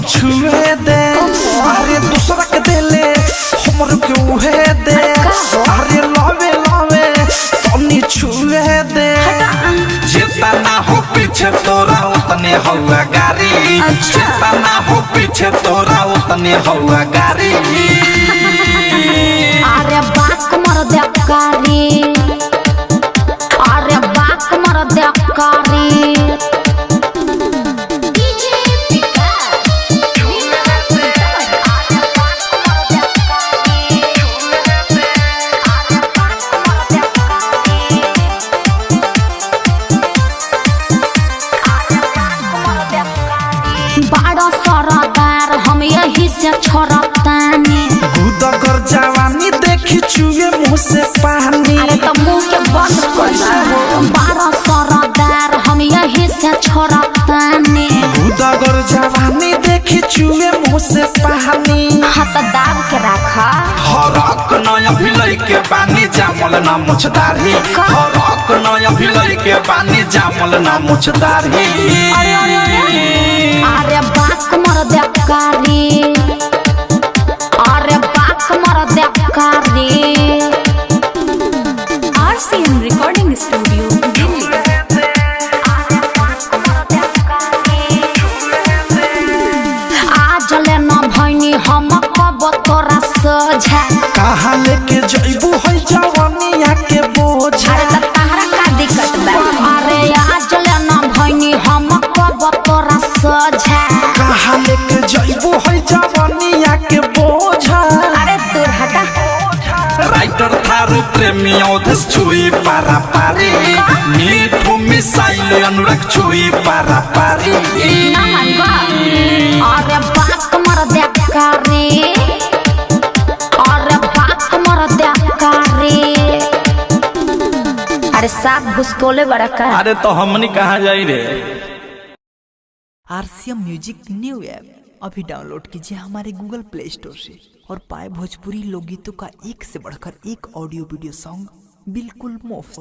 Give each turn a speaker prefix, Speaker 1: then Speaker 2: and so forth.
Speaker 1: छुए दे अरे दूसरा के देले हमर के उहे दे अरे लावे लावे तनी छुए दे जितना हो पीछे तोरा उतने हुआ गारी जितना हो पीछे तोरा उतने हुआ गारी
Speaker 2: अरे बाक मर दे कारी अरे बाक मर दे कारी बड़ा सरदार हम यही से छोड़तानी
Speaker 1: गुदा कर जवानी देखी चुए मुँह से पानी
Speaker 2: अरे तो मुँह के बंद कर बड़ा सरदार हम यही से छोड़तानी
Speaker 1: गुदा कर जवानी देखी चुए मुँह से पानी
Speaker 2: हाथ दाब के रखा
Speaker 1: हरक नया भिलई के पानी जामल ना मुछदारी हरक नया भिलई के पानी जामल ना मुछदारी
Speaker 2: अरे बाक मर दे कारी अरे बाक मर दे कारी
Speaker 3: RCM रिकॉर्डिंग स्टूडियो दिल्ली।
Speaker 2: आज ले न भैनी हम कब तोरा सोझा
Speaker 1: कहाँ लेके जइबू है जवानिया के बोझा
Speaker 2: अरे त तहरा का दिक्कत बा अरे आज ले न भैनी हम कब तोरा सोझा
Speaker 1: कहाँ लेके जइबू है जवानिया के बोझा
Speaker 2: अरे दूर हटा
Speaker 1: राइटर थारू प्रेमी औधस छुई पारा पारी मीठू मिसाइल अनुराग छुई पारा पारी
Speaker 2: ना मानबा अरे बाक मर दे कारी अरे बाक मर दे कारी अरे साफ घुसकोले बड़ा का
Speaker 1: अरे तो हमनी कहाँ जाई रे।
Speaker 4: RCM म्यूजिक न्यू ऐप अभी डाउनलोड कीजिए हमारे गूगल प्ले स्टोर से और पाए भोजपुरी लोकगीतों का एक से बढ़कर एक ऑडियो वीडियो सॉन्ग बिल्कुल मुफ्त।